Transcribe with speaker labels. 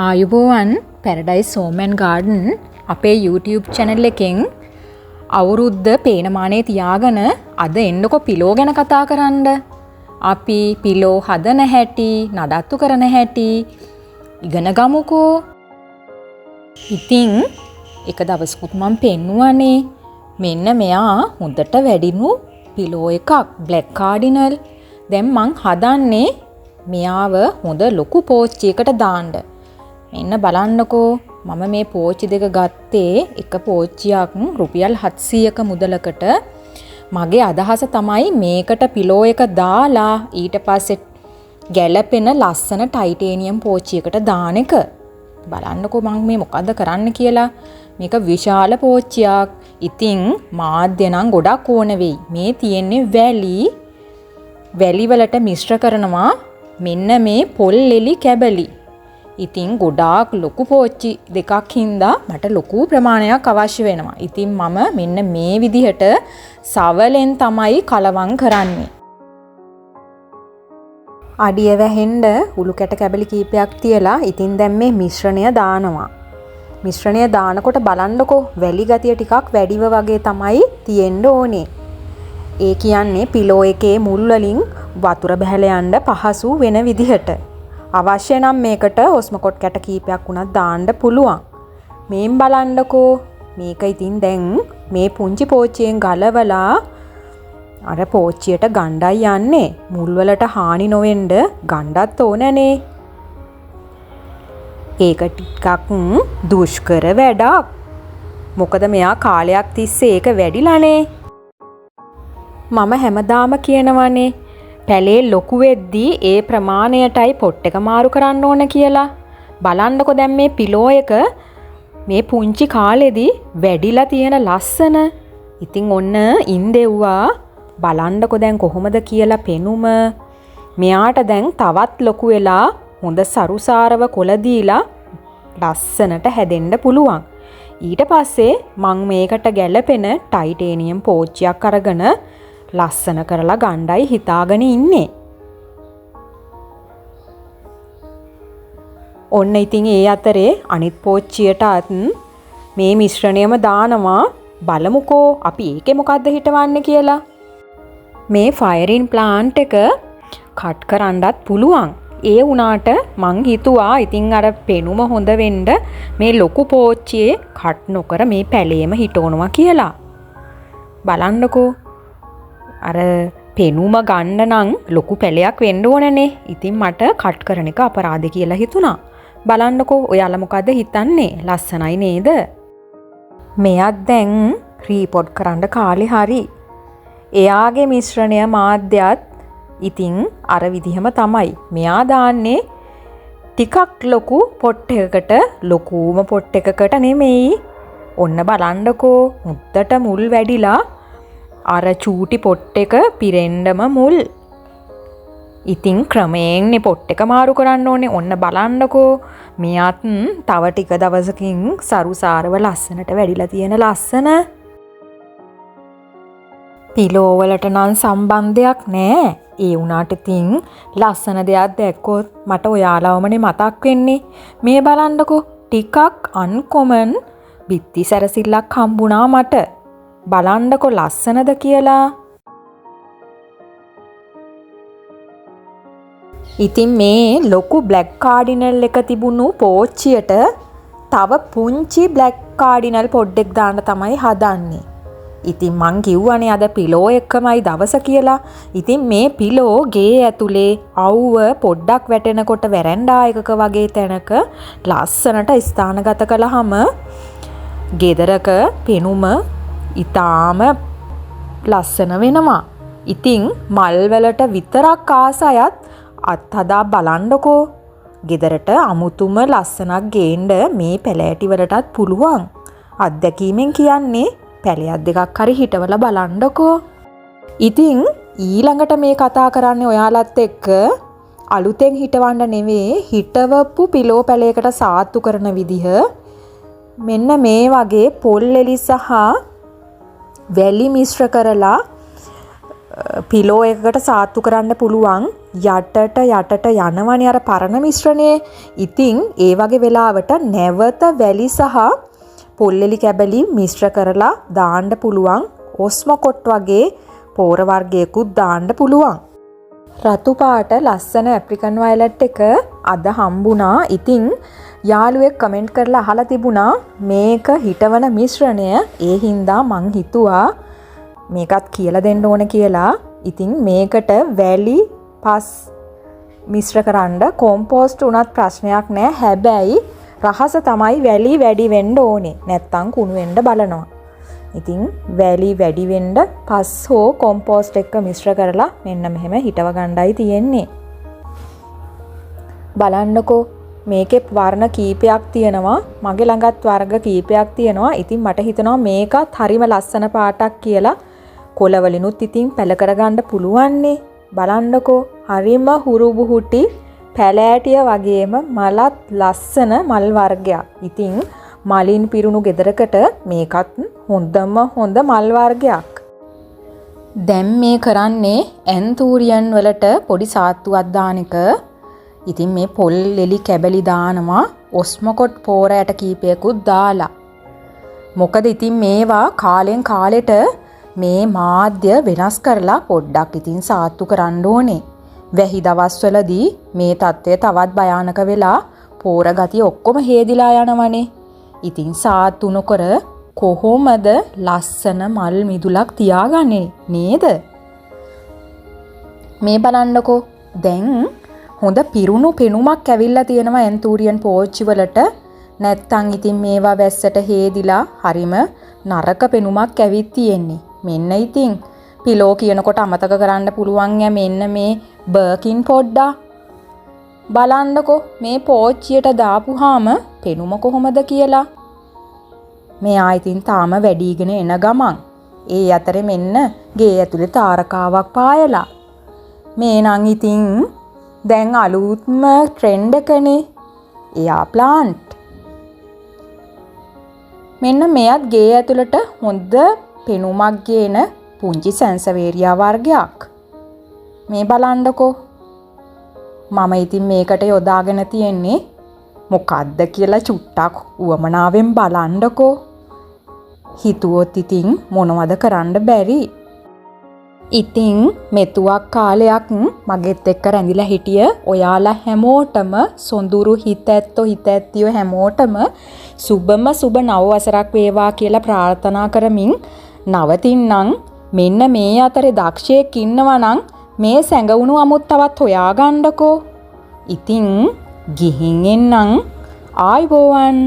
Speaker 1: ආයුබෝවන් paradise home and garden අපේ YouTube channel එකෙන් අවුරුද්ද පේනමානේ තියාගෙන අද එන්නකො පිලෝ ගැන කතා කරන්න. අපි පිලෝ හදන හැටි, නඩත්තු කරන හැටි ඉගෙන ගමුකෝ. ඉතින් එක දවසකුත් මම පෙන්නුවානේ මෙන්න මෙයා හොඳට වැඩිනු පිලෝ එකක් බ්ලැක් කාඩිනල්. දැන් මං හදන්නේ මෙයාව හොඳ ලොකු පෝච්චියකට දාන්න. මෙන්න බලන්නකෝ මම මේ පෝච්චි දෙක ගත්තේ එක පෝච්චියක් රුපියල් 700ක මුදලකට. මගේ අදහස තමයි මේකට පිලෝ එක දාලා ඊට පස්සේ ගැලපෙන ලස්සන ටයිටේනියම් පෝච්චියකට දාන එක. බලන්නකෝ මම මේ මොකද්ද කරන්න කියලා. මේක විශාල පෝච්චියක්. ඉතින් මාධ්‍ය නම් ගොඩක් ඕන වෙයි. මේ තියෙන්නේ වැලි වලට මිශ්‍ර කරනවා මෙන්න මේ පොල් එලි කැබලි. ඉතින් ගොඩාක් ලොකු පෝච්චි දෙකක් හින්දා මට ලොකු ප්‍රමාණයක් අවශ්‍ය වෙනවා. ඉතින් මම මෙන්න මේ විදිහට සවලෙන් තමයි කලවම් කරන්නේ. අඩිය වැහෙන්න උළු කැට කැබලි කීපයක් තියලා ඉතින් දැන් මේ මිශ්‍රණය දානවා. මිශ්‍රණය දානකොට බලන්නකෝ වැලි ගතිය ටිකක් වැඩිව වගේ තමයි තියෙන්න ඕනේ. ඒ කියන්නේ පිලෝ එකේ මුල් වලින් වතුර බහැලා යන්න පහසු වෙන විදිහට. අවශ්‍ය නම් මේකට ඔස්මකොට් කැට කීපයක් වුණත් දාන්න පුළුවන්. මේන් බලන්නකෝ මේක ඉතින් දැන් මේ පුංචි පෝච්චියෙන් ගලවලා අර පෝච්චියට ගණ්ඩයි යන්නේ. මුල් වලට හානි නොවෙන්න ගණ්ඩත් ඕනනේ. ඒක ටිකක් දුෂ්කර වැඩක්. මොකද මෙයා කාලයක් තිස්සේ ඒක වැඩිලානේ. මම හැමදාම කියනවනේ පැලේ ලොකු වෙද්දී ඒ ප්‍රමාණයටයි පොට් එක මාරු කරන්න ඕන කියලා. බලන්නකො දැන් මේ පිලෝ එක මේ පුංචි කාලෙදී වැඩිලා තියෙන ලස්සන. ඉතින් ඔන්න ඉන්දෙව්වා බලන්නකො දැන් කොහොමද කියලා පෙනුම. මෙයාට දැන් තවත් ලොකු වෙලා හොඳ සරුසාරව කොළ දීලා ලස්සනට හැදෙන්න පුළුවන්. ඊට පස්සේ මං මේකට ගැලපෙන ටයිටේනියම් පෝච්චියක් අරගෙන ලස්සන කරලා ගණ්ඩයි හිතාගෙන ඉන්නේ. ඔන්න ඉතින් ඒ අතරේ අනිත් පෝච්චියටත් මේ මිශ්‍රණයම දානවා. බලමුකෝ අපි ඒකේ මොකද්ද හිටවන්නේ කියලා. මේ ෆයරින් ප්ලාන්ට් එක කට් කරන්නත් පුළුවන්. ඒ වුණාට මං හිතුවා ඉතින් අර පෙනුම හොඳ වෙන්න මේ ලොකු පෝච්චියේ කට් නොකර මේ පැලේම හිටවනවා කියලා. බලන්නකෝ අර පෙනුම ගන්න නම් ලොකු පැලයක් වෙන්න ඕනනේ. ඉතින් මට කට් කරන එක අපරාධ කියලා හිතුණා. බලන්නකෝ ඔයාලා මොකද හිතන්නේ? ලස්සනයි නේද? මෙයක් දැන් රීපොට් කරන්න කාලේ හරි. එයාගේ මිශ්‍රණය මාධ්‍යත් ඉතින් අර විදිහම තමයි. මෙයා දාන්නේ ටිකක් ලොකු පොට් එකකට, ලොකුම පොට් එකකට නෙමෙයි. ඔන්න බලන්නකෝ මුත්තට මුල් වැඩිලා අර චූටි පොට් එක පිරෙන්නම මුල්. ඉතින් ක්‍රමයෙන්නේ පොට් එක මාරු කරන්න ඕනේ. ඔන්න බලන්නකෝ මෙයාත් තව ටික දවසකින් සරුසාරව ලස්සනට වැඩිලා තියෙන ලස්සන. පිලෝ වලට නම් සම්බන්ධයක් නෑ. ඒ වුණාට ඉතින් ලස්සන දෙයක් දැක්කොත් මට ඔයාලවමනේ මතක් වෙන්නේ. මේ බලන්නකෝ ටිකක් අන්කොමන් බිත්ති සැරසිල්ලක් හම්බුණා මට. බලන්නකො ලස්සනද කියලා. ඉතින් මේ ලොකු බ්ලැක් කාඩිනල් එක තිබුණු පෝච්චියට තව පුංචි බ්ලැක් කාඩිනල් පොඩ්ඩෙක් දාන්න තමයි හදන්නේ. ඉතින් මං කිව්වනේ අද පිලෝ එකමයි දවස කියලා. ඉතින් මේ පිලෝ ගේ ඇතුලේ අවුව පොඩ්ඩක් වැටෙනකොට වැරැන්ඩා එකක වගේ තැනක ලස්සනට ස්ථානගත කළාම ගෙදරක පෙනුම ඉතාම ලස්සන වෙනවා. ඉතින් මල් වලට විතරක් ආස අයත් අත්හදා බලන්නකෝ. ගෙදරට අමුතුම ලස්සනක් ගේන්න මේ පැලෑටි වලටත් පුළුවන්. අත්දැකීමෙන් කියන්නේ පැලයක් දෙකක් හරි හිටවලා බලන්නකෝ. ඉතින් ඊළඟට මේ කතා කරන්නේ ඔයාලත් එක්ක අලුතෙන් හිටවන්න නෙවෙයි, හිටවපු පිලෝ පැලයකට සාත්තු කරන විදිහ. මෙන්න මේ වගේ පොල් එලි සහ වැලි මිශ්‍ර කරලා පිලෝ එකකට සාත්තු කරන්න පුළුවන් යටට යනවනේ අර පරණ මිශ්‍රණය. ඉතින් ඒ වගේ වෙලාවට නැවත වැලි සහ පොල්ලෙලි කැබලි මිශ්‍ර කරලා දාන්න පුළුවන්. ඔස්මොකොට් වගේ පෝර වර්ගයකුත් දාන්න පුළුවන්. රතු පාට ලස්සන ඇප්‍රිකන් වයලට් එක අද හම්බුණා. ඉතින් යාළුවෙක් කමෙන්ට් කරලා අහලා තිබුණා මේක හිටවන මිශ්‍රණය. ඒ හින්දා මං හිතුවා මේකත් කියලා දෙන්න ඕන කියලා. ඉතින් මේකට වැලි පස් මිශ්‍ර කරන්න කොම්පෝස්ට් උනත් ප්‍රශ්නයක් නෑ. හැබැයි රහස තමයි වැලි වැඩි වෙන්න ඕනේ. නැත්තම් කුණු වෙන්න බලනවා. ඉතින් වැලි වැඩි වෙන්න පස් හෝ කොම්පෝස්ට් එක මිශ්‍ර කරලා මෙන්න මෙහෙම හිටව ගන්නයි තියෙන්නේ. බලන්නකෝ මේකේ වර්ණ කීපයක් තියෙනවා. මගේ ළඟත් වර්ග කීපයක් තියෙනවා. ඉතින් මට හිතෙනවා මේකත් හරිම ලස්සන පාටක් කියලා. කොළවලිනුත් ඉතින් පැල කරගන්න පුළුවන්නේ. බලන්නකෝ හරිම හුරුබුහුටි පැලෑටිය වගේම මලත් ලස්සන මල් වර්ගයක්. ඉතින් මලින් පිරුණු ගෙදරකට මේකත් හොඳම හොඳ මල් වර්ගයක්. දැන් මේ කරන්නේ ඇන්තූරියන් වලට පොඩි සාත්තුවක් දාන එක. ඉතින් මේ පොල් ලෙලි කැබලි දානවා. ඔස්මොකොට් පෝර ඇට කීපයකුත් දාලා. මොකද ඉතින් මේවා කාලෙන් කාලෙට මේ මාධ්‍ය වෙනස් කරලා පොඩ්ඩක් ඉතින් සාත්තු කරන්න ඕනේ. වැහි දවස්වලදී මේ තත්ත්වය තවත් භයානක වෙලා පෝර ගතිය ඔක්කොම හේදිලා යනවනේ. ඉතින් සාත්තු නොකර කොහොමද ලස්සන මල් මිදුලක් තියාගන්නේ නේද? මේ බලන්නකෝ දැන් හොඳ පිරුණු පෙනුමක් ඇවිල්ලා තියෙනවා ඇන්තූරියන් පෝච්චි වලට. නැත්තම් ඉතින් මේවා වැස්සට හේදිලා හරිම නරක පෙනුමක් ඇවිත් තියෙන්නේ. මෙන්න ඉතින් පිලෝ කියනකොට අමතක කරන්න පුළුවන් මෙන්න මේ බර්කින් පොඩ්ඩා. බලන්නකෝ මේ පෝච්චියට දාපුහාම පෙනුම කොහොමද කියලා. මෙයා ඉතින් තාම වැඩිගෙන එන ගමන් ඒ අතරේ මෙන්න ගේ ඇතුලේ තාරකාවක් පායලා. මේ නම් ඉතින් දැන් අලුත්ම ට්‍රෙන්ඩ් එකනේ. එයා ප්ලාන්ට්. මෙන්න මෙයත් ගේ ඇතුළට හොඳ පෙනුමක් ගේන පුංචි සැන්සවේරියා වර්ගයක්. මේ බලන්නකෝ. මම ඉතින් මේකට යොදාගෙන තියෙන්නේ මොකද්ද කියලා චුට්ටක් උවමනාවෙන් බලන්නකෝ. හිතුවොත් ඉතින් මොනවද කරන්න බැරි. ඉතින් මෙතුවක් කාලයක් මගෙත් එක්ක රැඳිලා හිටිය ඔයාලා හැමෝටම සොඳුරු හිත ඇත්තියෝ හැමෝටම සුබම සුබ නව වසරක් වේවා කියලා ප්‍රාර්ථනා කරමින් නවතින්නම්. මෙන්න මේ අතරේ දක්ෂයෙක් ඉන්නවා නම් මේ සැඟවුණු අමුත් තවත් හොයාගන්නකෝ. ඉතින් ගිහින් එන්නම්. ආයිබෝවන්.